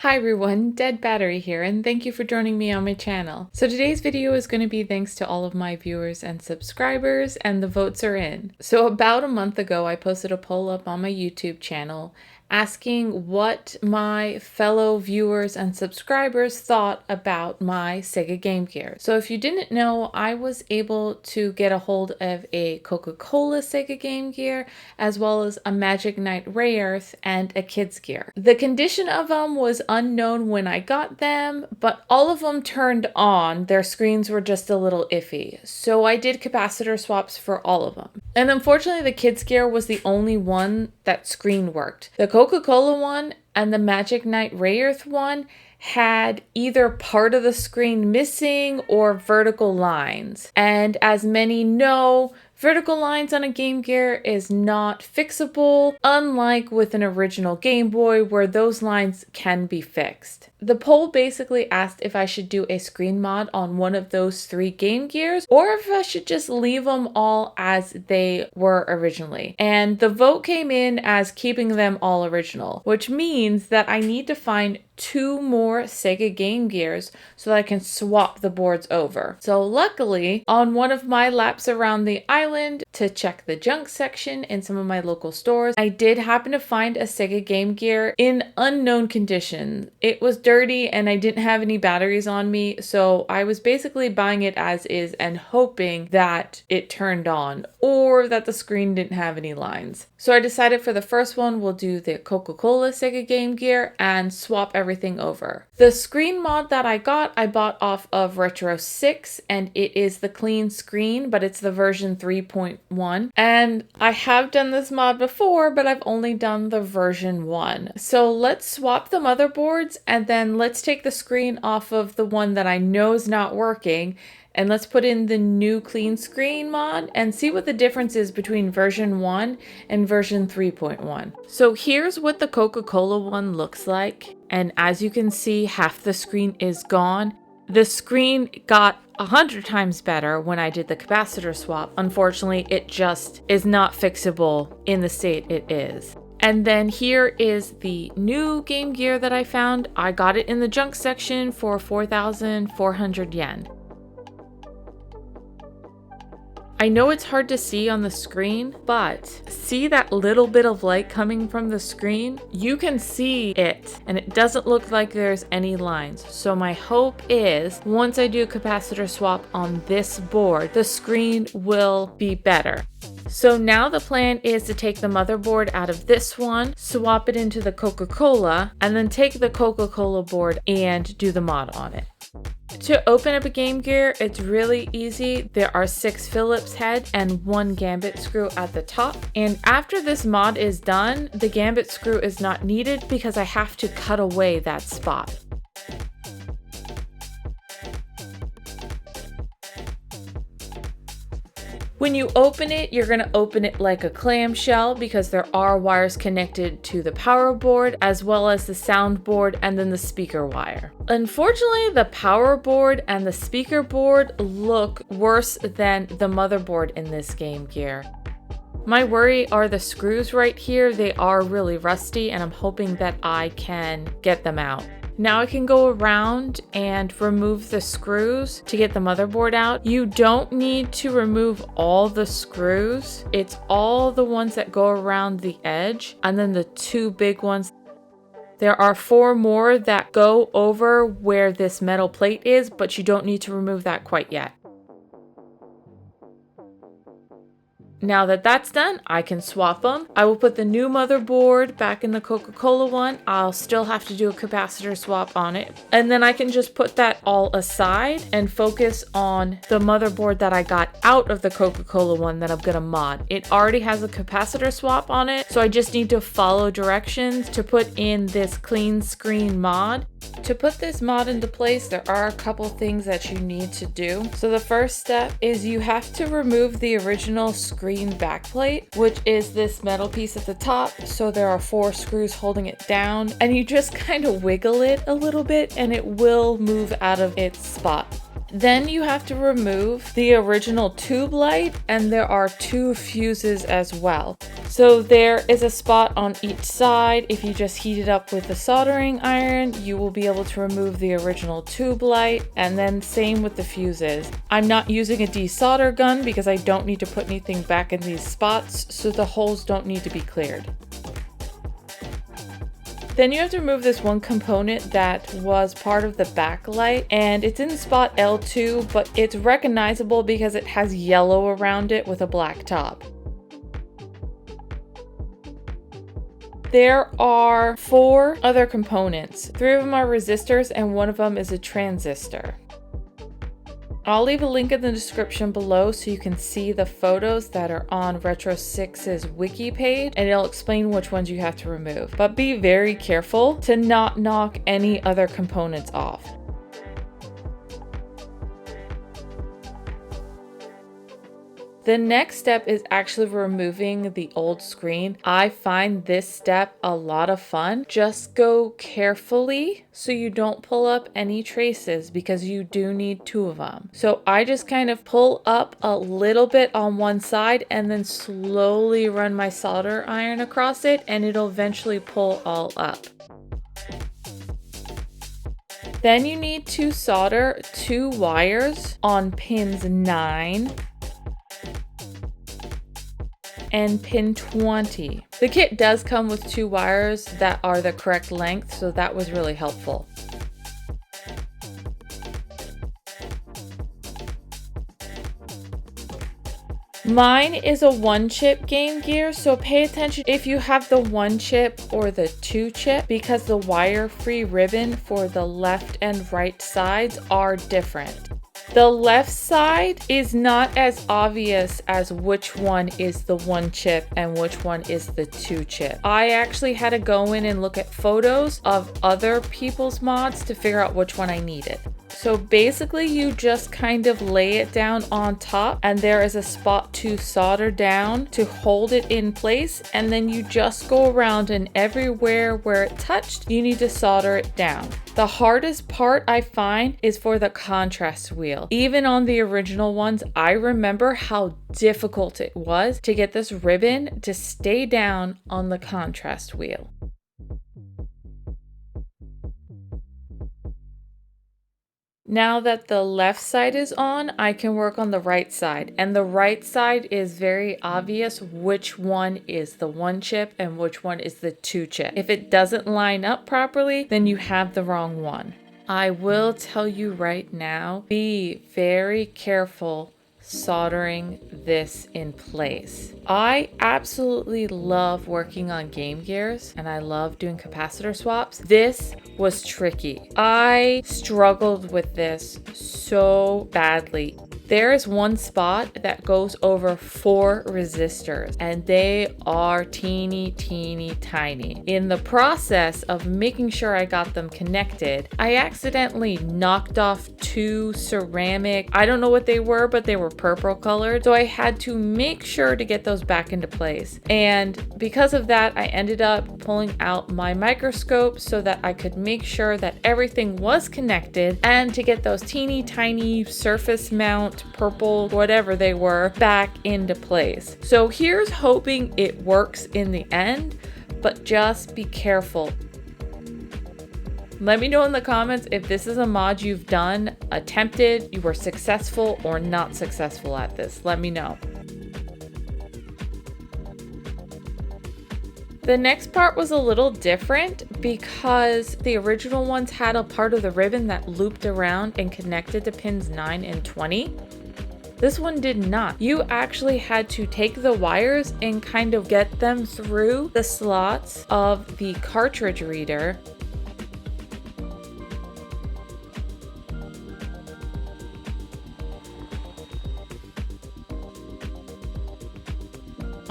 Hi everyone, Dead Battery here, and thank you for joining me on my channel. So today's video is going to be thanks to all of my viewers and subscribers, and the votes are in. So about a month ago, I posted a poll up on my YouTube channel asking what my fellow viewers and subscribers thought about my Sega Game Gear. So if you didn't know, I was able to get a hold of a Coca-Cola Sega Game Gear, as well as a Magic Knight Rayearth and a Kids Gear. The condition of them was unknown when I got them, but all of them turned on. Their screens were just a little iffy. So I did capacitor swaps for all of them. And unfortunately, the Kids Gear was the only one that screen worked. The Coca-Cola one and the Magic Knight Rayearth one had either part of the screen missing or vertical lines. And as many know, vertical lines on a Game Gear is not fixable, unlike with an original Game Boy where those lines can be fixed. The poll basically asked if I should do a screen mod on one of those three Game Gears or if I should just leave them all as they were originally. And the vote came in as keeping them all original, which means that I need to find two more Sega Game Gears so that I can swap the boards over. So luckily, on one of my laps around the island to check the junk section in some of my local stores, I did happen to find a Sega Game Gear in unknown condition. It was dirty and I didn't have any batteries on me, so I was basically buying it as is and hoping that it turned on or that the screen didn't have any lines. So I decided for the first one we'll do the Coca-Cola Sega Game Gear and swap everything over. The screen mod that I bought off of RetroSix, and it is the clean screen, but it's the version 3.1. And I have done this mod before, but I've only done the version 1. So let's swap the motherboards and then let's take the screen off of the one that I know is not working, and let's put in the new clean screen mod and see what the difference is between version 1 and version 3.1. So here's what the Coca-Cola one looks like. And as you can see, half the screen is gone. The screen got 100 times better when I did the capacitor swap. Unfortunately, it just is not fixable in the state it is. And then here is the new Game Gear that I found. I got it in the junk section for 4,400 yen. I know it's hard to see on the screen, but see that little bit of light coming from the screen? You can see it, and it doesn't look like there's any lines. So my hope is, once I do a capacitor swap on this board, the screen will be better. So now the plan is to take the motherboard out of this one, swap it into the Coca-Cola, and then take the Coca-Cola board and do the mod on it. To open up a Game Gear, it's really easy. There are 6 Phillips head and 1 gambit screw at the top. And after this mod is done, the gambit screw is not needed because I have to cut away that spot. When you open it, you're going to open it like a clamshell because there are wires connected to the power board as well as the sound board and then the speaker wire. Unfortunately, the power board and the speaker board look worse than the motherboard in this Game Gear. My worry are the screws right here. They are really rusty and I'm hoping that I can get them out. Now I can go around and remove the screws to get the motherboard out. You don't need to remove all the screws. It's all the ones that go around the edge and then the 2 big ones. There are 4 more that go over where this metal plate is, but you don't need to remove that quite yet. Now that that's done, I can swap them. I will put the new motherboard back in the Coca-Cola one. I'll still have to do a capacitor swap on it. And then I can just put that all aside and focus on the motherboard that I got out of the Coca-Cola one that I'm gonna mod. It already has a capacitor swap on it, so I just need to follow directions to put in this clean screen mod. To put this mod into place, there are a couple things that you need to do. So the first step is you have to remove the original screen backplate, which is this metal piece at the top. So there are 4 screws holding it down, and you just kind of wiggle it a little bit and it will move out of its spot. Then you have to remove the original tube light, and there are 2 fuses as well. So there is a spot on each side. If you just heat it up with the soldering iron, you will be able to remove the original tube light, and then same with the fuses. I'm not using a desolder gun because I don't need to put anything back in these spots, so the holes don't need to be cleared. Then you have to remove this one component that was part of the backlight, and it's in spot L2, but it's recognizable because it has yellow around it with a black top. There are 4 other components. 3 of them are resistors and 1 of them is a transistor. I'll leave a link in the description below so you can see the photos that are on RetroSix's Wiki page, and it'll explain which ones you have to remove. But be very careful to not knock any other components off. The next step is actually removing the old screen. I find this step a lot of fun. Just go carefully so you don't pull up any traces because you do need 2 of them. So I just kind of pull up a little bit on one side and then slowly run my solder iron across it, and it'll eventually pull all up. Then you need to solder 2 wires on pins 9 and pin 20. The kit does come with 2 wires that are the correct length, so that was really helpful. Mine is a 1-chip Game Gear, so pay attention if you have the 1-chip or the 2-chip because the wire-free ribbon for the left and right sides are different. The left side is not as obvious as which one is the 1-chip and which one is the 2-chip. I actually had to go in and look at photos of other people's mods to figure out which one I needed. So basically you just kind of lay it down on top, and there is a spot to solder down to hold it in place, and then you just go around, and everywhere where it touched you need to solder it down. The hardest part I find is for the contrast wheel. Even on the original ones, I remember how difficult it was to get this ribbon to stay down on the contrast wheel. Now that the left side is on, I can work on the right side, and the right side is very obvious which one is the 1-chip and which one is the 2-chip. If it doesn't line up properly, then you have the wrong one. I will tell you right now, be very careful soldering this in place. I absolutely love working on Game Gears and I love doing capacitor swaps. This was tricky. I struggled with this so badly. There is one spot that goes over 4 resistors and they are teeny tiny. In the process of making sure I got them connected, I accidentally knocked off 2 ceramic, I don't know what they were, but they were purple colored. So I had to make sure to get those back into place. And because of that, I ended up pulling out my microscope so that I could make sure that everything was connected and to get those teeny tiny surface mount purple, whatever they were, back into place. So here's hoping it works in the end, but just be careful. Let me know in the comments if this is a mod you've done, attempted, you were successful or not successful at this. Let me know. The next part was a little different because the original ones had a part of the ribbon that looped around and connected to pins 9 and 20. This one did not. You actually had to take the wires and kind of get them through the slots of the cartridge reader.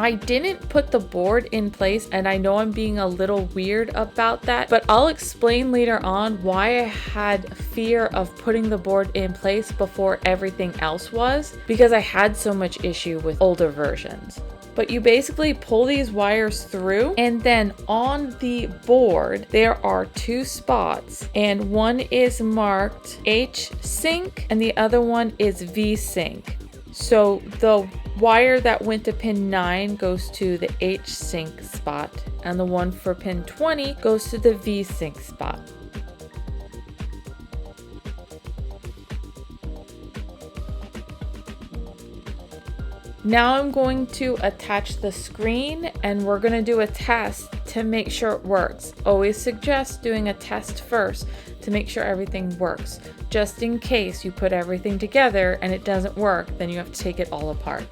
I didn't put the board in place, and I know I'm being a little weird about that, but I'll explain later on why I had fear of putting the board in place before everything else was, because I had so much issue with older versions. But you basically pull these wires through, and then on the board there are two spots, and one is marked H sync and the other one is V sync. So the wire that went to pin 9 goes to the H sync spot, and the one for pin 20 goes to the V sync spot. Now I'm going to attach the screen, and we're going to do a test to make sure it works. Always suggest doing a test first to make sure everything works. Just in case you put everything together and it doesn't work, then you have to take it all apart.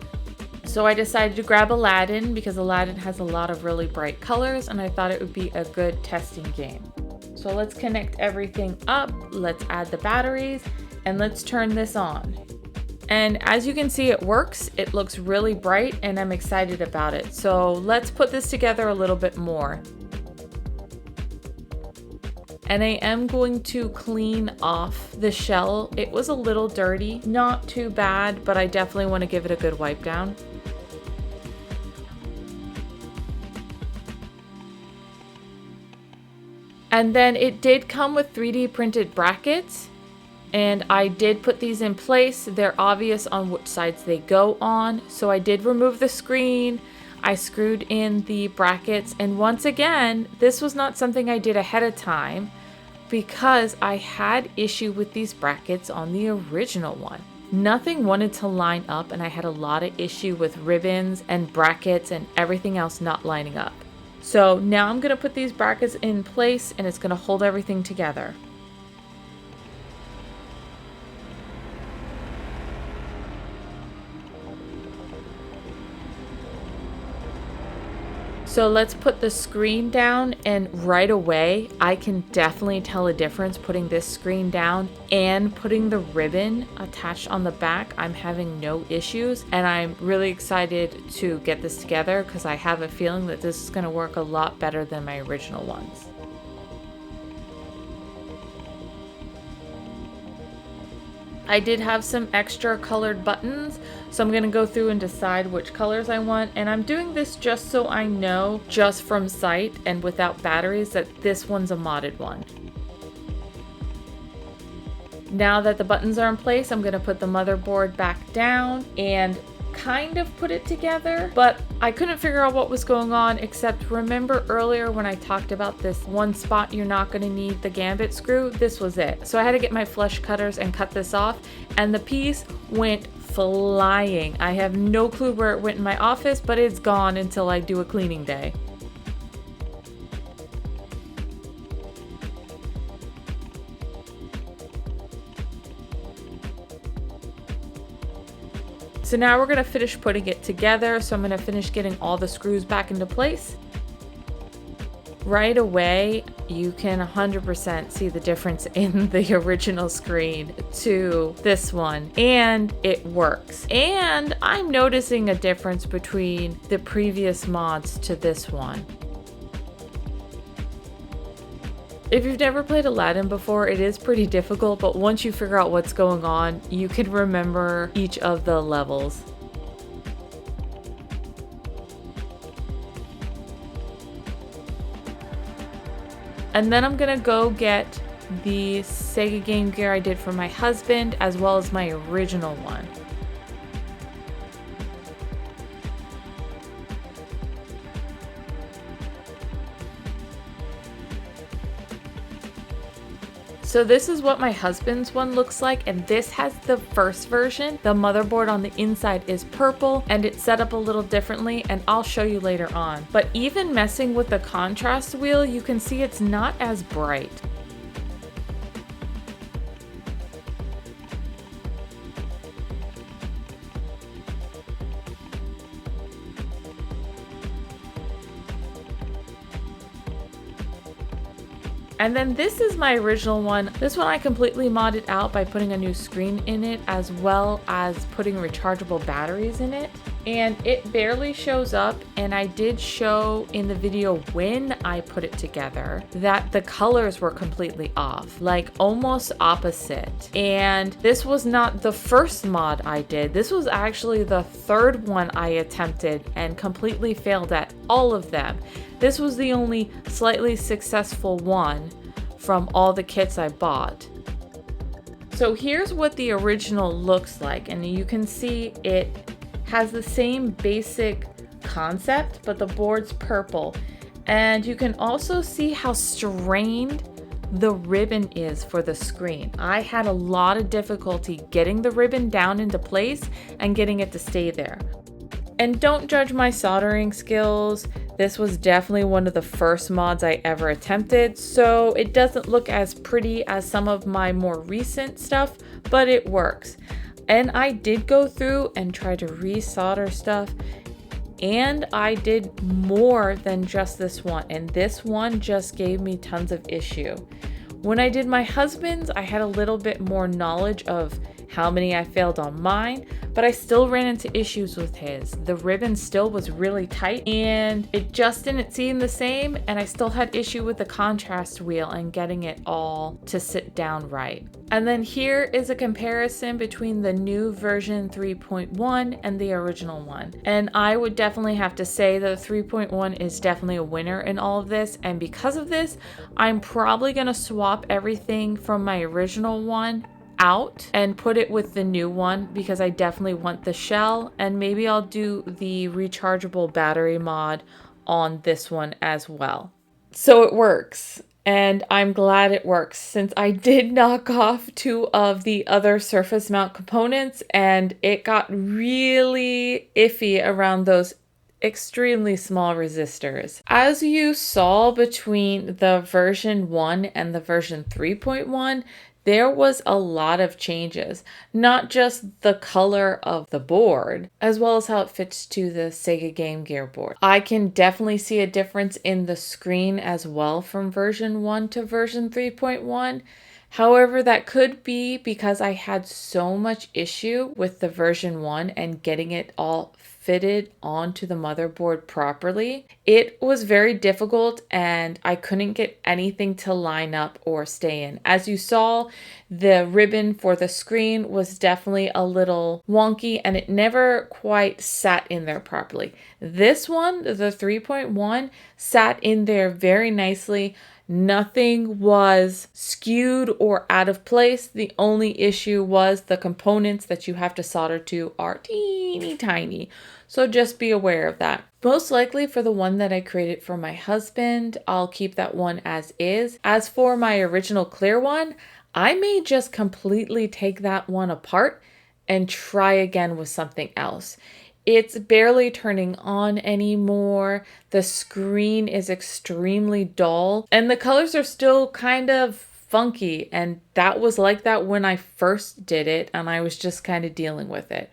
So I decided to grab Aladdin because Aladdin has a lot of really bright colors, and I thought it would be a good testing game. So let's connect everything up, let's add the batteries, and let's turn this on. And as you can see, it works. It looks really bright and I'm excited about it. So let's put this together a little bit more. And I am going to clean off the shell. It was a little dirty, not too bad, but I definitely want to give it a good wipe down. And then it did come with 3D printed brackets. And I did put these in place. They're obvious on which sides they go on. So I did remove the screen. I screwed in the brackets. And once again, this was not something I did ahead of time because I had issue with these brackets on the original one. Nothing wanted to line up, and I had a lot of issue with ribbons and brackets and everything else not lining up. So now I'm gonna put these brackets in place, and it's gonna hold everything together. So let's put the screen down, and right away I can definitely tell a difference putting this screen down and putting the ribbon attached on the back. I'm having no issues, and I'm really excited to get this together because I have a feeling that this is going to work a lot better than my original ones. I did have some extra colored buttons, so I'm gonna go through and decide which colors I want, and I'm doing this just so I know, just from sight and without batteries, that this one's a modded one. Now that the buttons are in place, I'm gonna put the motherboard back down and kind of put it together, but I couldn't figure out what was going on, except remember earlier when I talked about this one spot you're not going to need the gambit screw? This was it. So I had to get my flush cutters and cut this off, and the piece went flying. I have no clue where it went in my office, but it's gone until I do a cleaning day. So now we're going to finish putting it together. So I'm going to finish getting all the screws back into place. Right away, you can 100% see the difference in the original screen to this one, and it works. And I'm noticing a difference between the previous mods to this one. If you've never played Aladdin before, it is pretty difficult, but once you figure out what's going on, you can remember each of the levels. And then I'm gonna go get the Sega Game Gear I did for my husband, as well as my original one. So this is what my husband's one looks like, and this has the first version. The motherboard on the inside is purple, and it's set up a little differently, and I'll show you later on. But even messing with the contrast wheel, you can see it's not as bright. And then this is my original one. This one I completely modded out by putting a new screen in it, as well as putting rechargeable batteries in it. and it barely shows up. And I did show in the video when I put it together that the colors were completely off, like almost opposite. And this was not the first mod I did. This was actually the third one I attempted and completely failed at all of them. This was the only slightly successful one from all the kits I bought. So here's what the original looks like, and you can see it has the same basic concept, but the board's purple. And you can also see how strained the ribbon is for the screen. I had a lot of difficulty getting the ribbon down into place and getting it to stay there. And don't judge my soldering skills. This was definitely one of the first mods I ever attempted, so it doesn't look as pretty as some of my more recent stuff, but it works. And I did go through and try to resolder stuff, and I did more than just this one, and this one just gave me tons of issue. When I did my husband's, I had a little bit more knowledge of how many I failed on mine, but I still ran into issues with his. The ribbon still was really tight and it just didn't seem the same, and I still had issue with the contrast wheel and getting it all to sit down right. And then here is a comparison between the new version 3.1 and the original one. And I would definitely have to say that 3.1 is definitely a winner in all of this, and because of this, I'm probably gonna swap everything from my original one out and put it with the new one because I definitely want the shell, and maybe I'll do the rechargeable battery mod on this one as well. So it works, and I'm glad it works since I did knock off 2 of the other surface mount components and it got really iffy around those extremely small resistors. As you saw between the version 1 and the version 3.1, there was a lot of changes, not just the color of the board, as well as how it fits to the Sega Game Gear board. I can definitely see a difference in the screen as well from version 1 to version 3.1. However, that could be because I had so much issue with the version 1 and getting it all fitted onto the motherboard properly. It was very difficult and I couldn't get anything to line up or stay in. As you saw, the ribbon for the screen was definitely a little wonky and it never quite sat in there properly. This one, the 3.1, sat in there very nicely. Nothing was skewed or out of place. The only issue was the components that you have to solder to are teeny tiny. So just be aware of that. Most likely for the one that I created for my husband, I'll keep that one as is. As for my original clear one, I may just completely take that one apart and try again with something else. It's barely turning on anymore. The screen is extremely dull and the colors are still kind of funky, and that was like that when I first did it and I was just kind of dealing with it.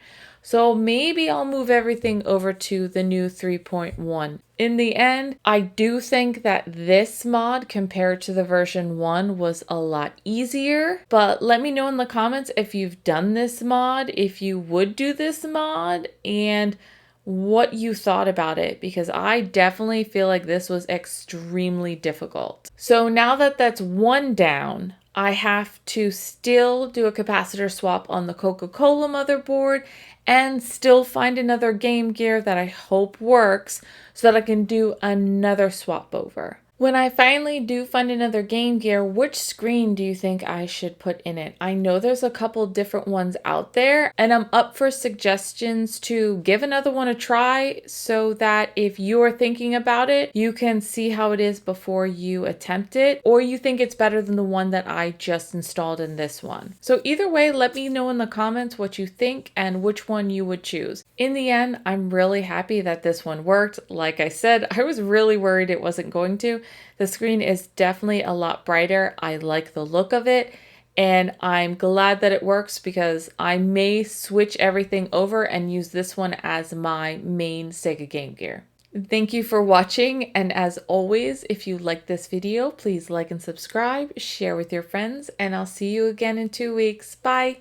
So maybe I'll move everything over to the new 3.1. In the end, I do think that this mod compared to the version 1 was a lot easier, but let me know in the comments if you've done this mod, if you would do this mod, and what you thought about it, because I definitely feel like this was extremely difficult. So now that that's one down, I have to still do a capacitor swap on the Coca-Cola motherboard and still find another Game Gear that I hope works so that I can do another swap over. When I finally do find another Game Gear, which screen do you think I should put in it? I know there's a couple different ones out there, and I'm up for suggestions to give another one a try so that if you're thinking about it, you can see how it is before you attempt it, or you think it's better than the one that I just installed in this one. So either way, let me know in the comments what you think and which one you would choose. In the end, I'm really happy that this one worked. Like I said, I was really worried it wasn't going to. The screen is definitely a lot brighter. I like the look of it, and I'm glad that it works because I may switch everything over and use this one as my main Sega Game Gear. Thank you for watching, and as always, if you like this video, please like and subscribe, share with your friends, and I'll see you again in 2 weeks. Bye!